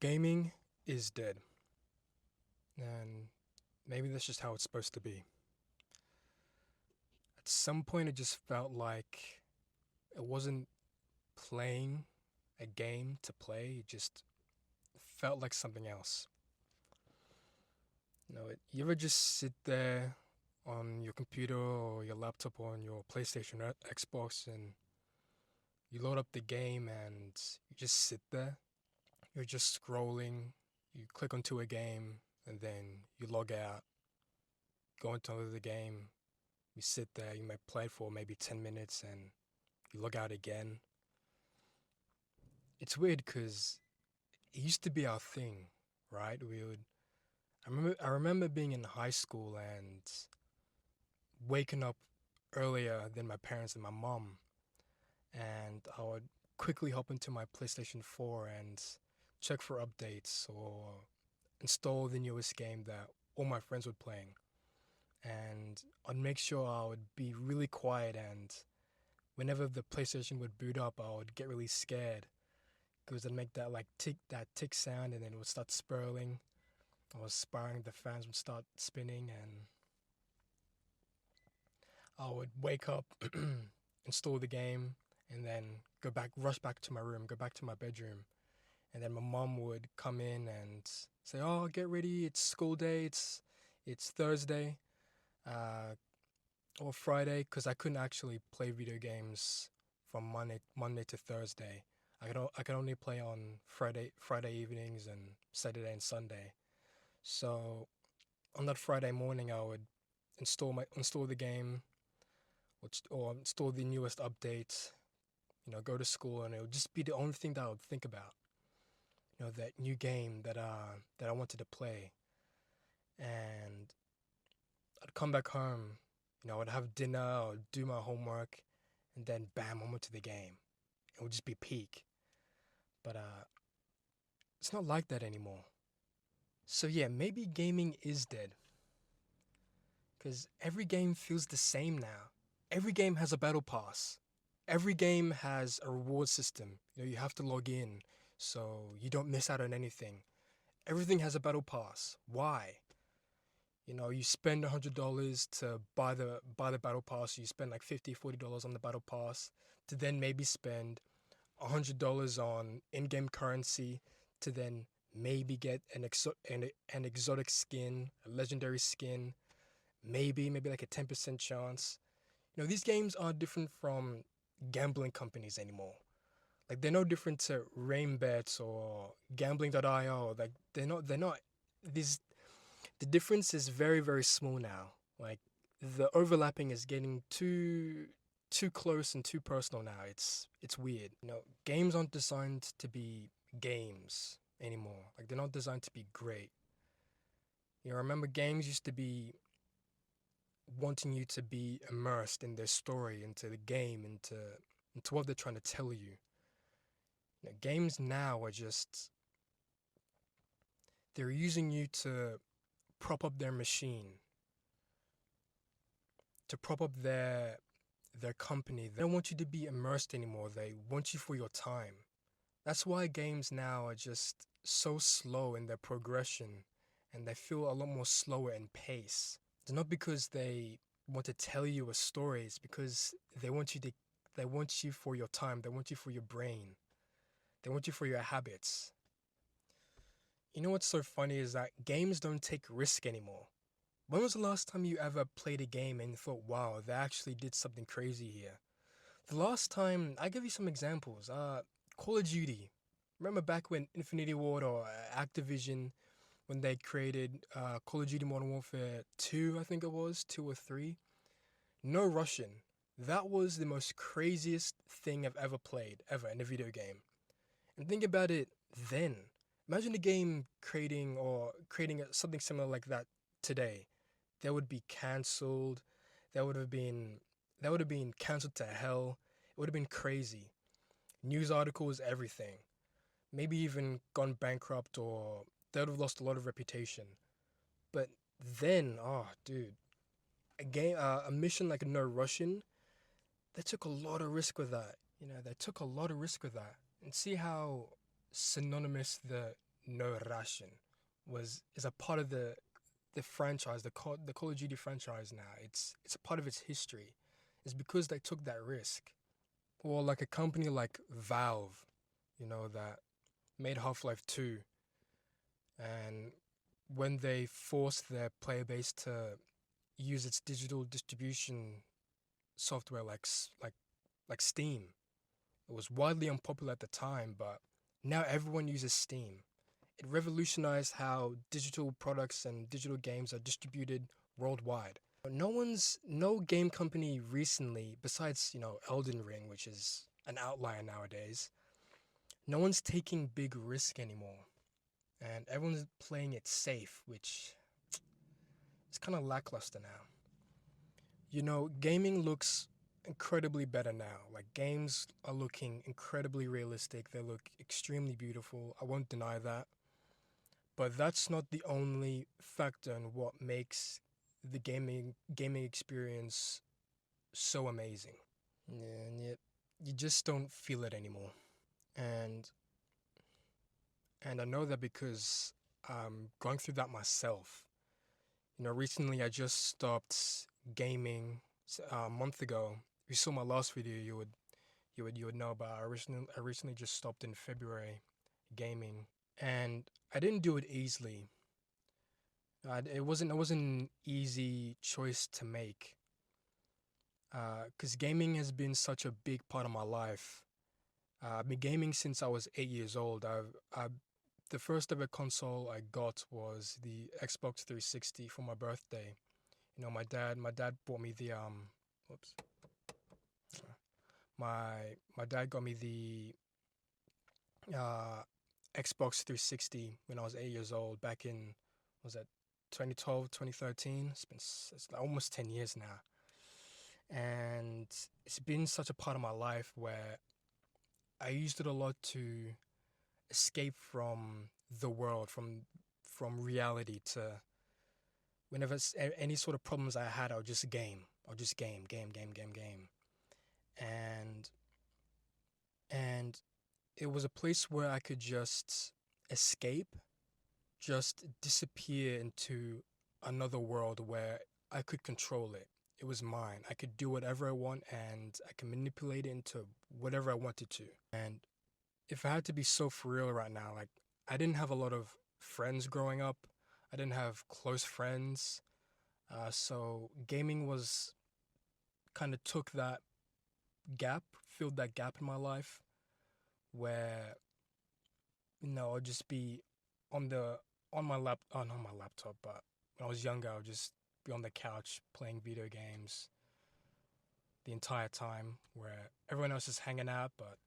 Gaming is dead, and maybe that's just how it's supposed to be. At some point, it just felt like it wasn't playing a game to play, it just felt like something else. You ever just sit there on your computer or your laptop or on your PlayStation or Xbox and you load up the game and you just sit there? You're just scrolling, you click onto a game, and then you log out, go into another game. You sit there, you might play for maybe 10 minutes and you log out again. It's weird because it used to be our thing, right? I remember being in high school and waking up earlier than my parents and my mom, and I would quickly hop into my PlayStation 4 and check for updates or install the newest game that all my friends were playing. And I'd make sure I would be really quiet, and whenever the PlayStation would boot up, I would get really scared because it'd make that tick sound, and then it would start spiraling. I was sparring, the fans would start spinning, and I would wake up, install the game, and then rush back to my room, go back to my bedroom, and then my mom would come in and say, "Oh, get ready! It's school day. It's Thursday, uh, or Friday," because I couldn't actually play video games from Monday to Thursday. I could only play on Friday evenings and Saturday and Sunday. So on that Friday morning, I would install the game, or install the newest update. Go to school, and it would just be the only thing that I would think about. That new game that I wanted to play, and I'd come back home. I would have dinner, I would do my homework, and then bam, I'm into the game. It would just be peak. But it's not like that anymore. So yeah, maybe gaming is dead. Because every game feels the same now. Every game has a battle pass. Every game has a reward system. You have to log in so you don't miss out on anything. Everything has a battle pass. Why? You spend $100 to buy the battle pass. You spend like $50, $40 on the battle pass to then maybe spend $100 on in-game currency to then maybe get an exotic skin, a legendary skin, maybe like a 10% chance. These games are different from gambling companies anymore. Like they're no different to Rainbet or Gambling.io. Like they're not these the difference is very, very small now. Like the overlapping is getting too close and too personal now. It's weird. Games aren't designed to be games anymore. Like they're not designed to be great. Remember games used to be wanting you to be immersed in their story, into the game, into what they're trying to tell you. Games now are just they're using you to prop up their machine, to prop up their company. They don't want you to be immersed anymore. They want you for your time. That's why games now are just so slow in their progression, and they feel a lot more slower in pace. It's not because they want to tell you a story, it's because they want you for your time, they want you for your brain, they want you for your habits. What's so funny is that games don't take risk anymore. When was the last time you ever played a game and thought, wow, they actually did something crazy here? The last time, I give you some examples. Call of Duty. Remember back when Infinity Ward or Activision, when they created Call of Duty Modern Warfare 2, I think it was, 2 or 3? No Russian. That was the most craziest thing I've ever played, ever, in a video game. And think about it then. Imagine a game creating something similar like that today. That would be cancelled. That would have been that would have been cancelled to hell. It would have been crazy. News articles, everything. Maybe even gone bankrupt, or they would have lost a lot of reputation. But then, oh dude, a mission like No Russian, they took a lot of risk with that. They took a lot of risk with that. And see how synonymous the know Russian is a part of the franchise, the Call of Duty franchise now. It's a part of its history. It's because they took that risk. Or like a company like Valve, that made Half-Life 2, and when they forced their player base to use its digital distribution software like Steam. It was widely unpopular at the time, but now everyone uses Steam. It revolutionized how digital products and digital games are distributed worldwide. No game company recently, besides, Elden Ring, which is an outlier nowadays, no one's taking big risk anymore. And everyone's playing it safe, which is kind of lackluster now. Gaming looks incredibly better now. Like, games are looking incredibly realistic. They look extremely beautiful. I won't deny that. But that's not the only factor in what makes the gaming experience so amazing. And yet you just don't feel it anymore. And I know that because I'm going through that myself. Recently I just stopped gaming a month ago. If you saw my last video, you would know. But I recently just stopped in February gaming, and I didn't do it easily. It wasn't an easy choice to make, because gaming has been such a big part of my life. I've been gaming since I was 8 years old. The first ever console I got was the Xbox 360 for my birthday. My dad bought me the whoops. My dad got me the Xbox 360 when I was 8 years old, back in, was that 2012, 2013? It's almost 10 years now. And it's been such a part of my life where I used it a lot to escape from the world, from reality, to whenever any sort of problems I had, I'll just game. I'll just game. And it was a place where I could just escape, just disappear into another world where I could control it. It was mine. I could do whatever I want, and I can manipulate it into whatever I wanted to. And if I had to be so for real right now, like, I didn't have a lot of friends growing up. I didn't have close friends. So gaming was kind of took that gap, filled that gap in my life, where I'd just be on my not my laptop, but when I was younger, I would just be on the couch playing video games the entire time, where everyone else is hanging out, but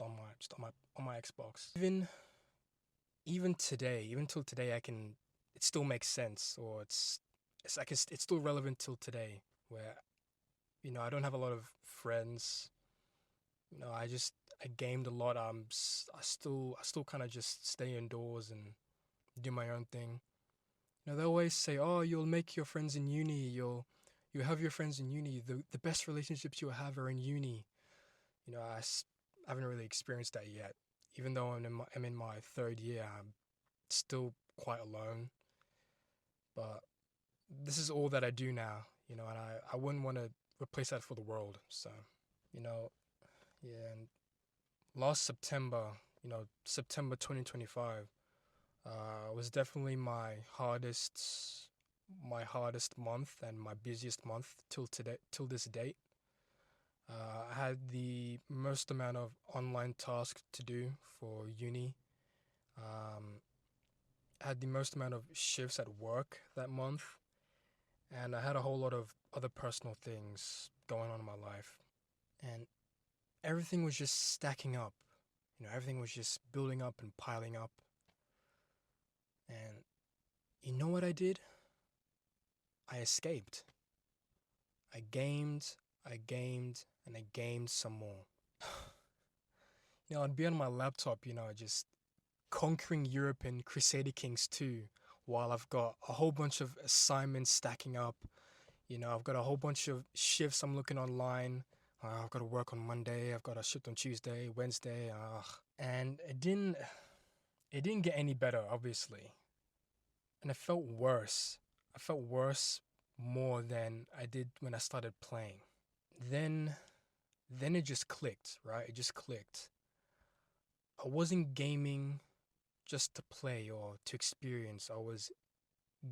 on my Xbox. Even today, even till today, it still makes sense, or it's still relevant till today, where I don't have a lot of friends. I gamed a lot. I still kind of just stay indoors and do my own thing. They always say, "Oh, you'll make your friends in uni. You'll have your friends in uni. The best relationships you'll have are in uni." I haven't really experienced that yet. Even though I'm in my third year, I'm still quite alone. But this is all that I do now, and I wouldn't want to replace that for the world. So, yeah. And last September, September 2025, was definitely my hardest month and my busiest month till this date. I had the most amount of online tasks to do for uni. I had the most amount of shifts at work that month, and I had a whole lot of other personal things going on in my life, and everything was just stacking up. Everything was just building up and piling up. And you know what I did? I escaped. I gamed, and I gamed some more. I'd be on my laptop, just conquering Europe and Crusader Kings 2, while I've got a whole bunch of assignments stacking up. I've got a whole bunch of shifts I'm looking online. I've got to work on Monday, I've got a shift on Tuesday, Wednesday, and It didn't get any better, obviously, and it felt worse. I felt worse more than I did when I started playing. Then, then it just clicked, right? It just clicked. I wasn't gaming just to play or to experience. I was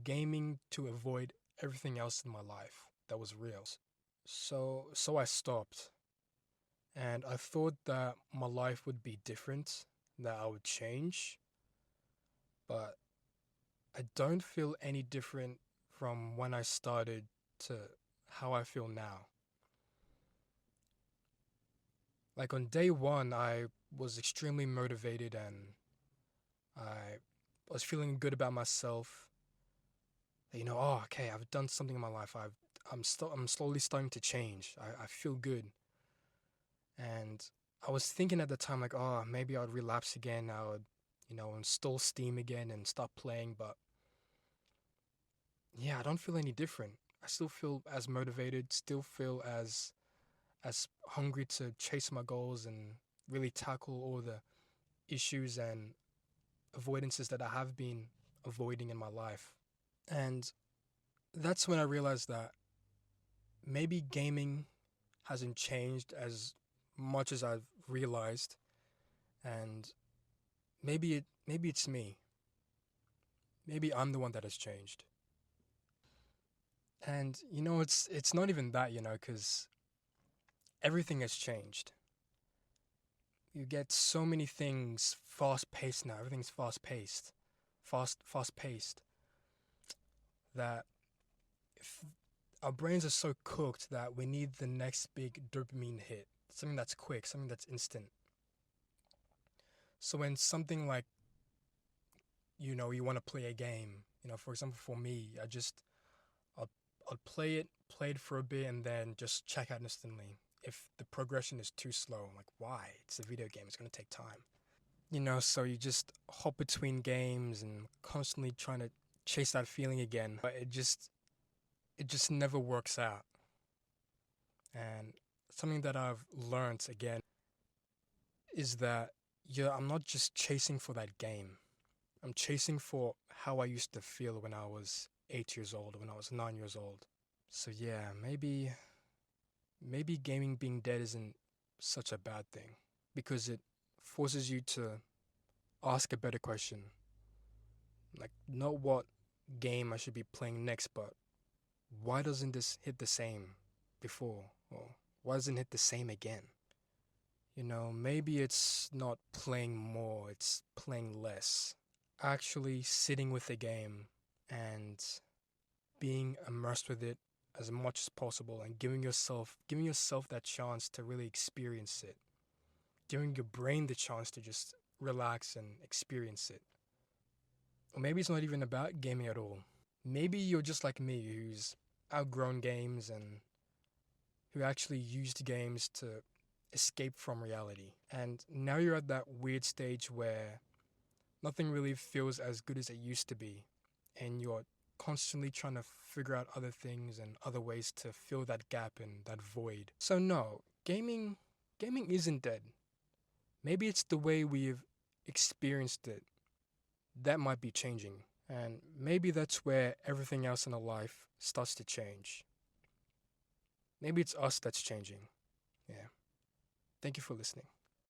gaming to avoid everything else in my life that was real. So I stopped, and I thought that my life would be different, that I would change, but I don't feel any different from when I started to how I feel now. Like on day one, I was extremely motivated and I was feeling good about myself. Oh, okay, I've done something in my life. I'm slowly starting to change. I feel good. And I was thinking at the time, like, oh, maybe I'd relapse again. I would, install Steam again and stop playing. But yeah, I don't feel any different. I still feel as motivated, still feel as hungry to chase my goals and really tackle all the issues and avoidances that I have been avoiding in my life. And that's when I realized that maybe gaming hasn't changed as much as I've realized, and maybe it's me. Maybe I'm the one that has changed. And it's not even that, because everything has changed. You get so many things fast paced now. Everything's fast paced, fast paced. That if our brains are so cooked that we need the next big dopamine hit, something that's quick, something that's instant. So when something like you want to play a game, for example, for me, I'll, I'll play it for a bit, and then just check out instantly. If the progression is too slow, I'm like, why? It's a video game. It's gonna take time. So you just hop between games and constantly trying to chase that feeling again, but it just never works out. And something that I've learned again is that I'm not just chasing for that game. I'm chasing for how I used to feel when I was 8 years old, when I was 9 years old. So yeah, maybe gaming being dead isn't such a bad thing, because it forces you to ask a better question. Like, not what game I should be playing next, but why doesn't this hit the same before? Or why doesn't it hit the same again? Maybe it's not playing more, it's playing less. Actually sitting with the game and being immersed with it as much as possible, and giving yourself that chance to really experience it. Giving your brain the chance to just relax and experience it. Or maybe it's not even about gaming at all. Maybe you're just like me, who's outgrown games and who actually used games to escape from reality. And now you're at that weird stage where nothing really feels as good as it used to be. And you're constantly trying to figure out other things and other ways to fill that gap and that void. So no, gaming isn't dead. Maybe it's the way we've experienced it that might be changing. And maybe that's where everything else in our life starts to change. Maybe it's us that's changing. Yeah. Thank you for listening.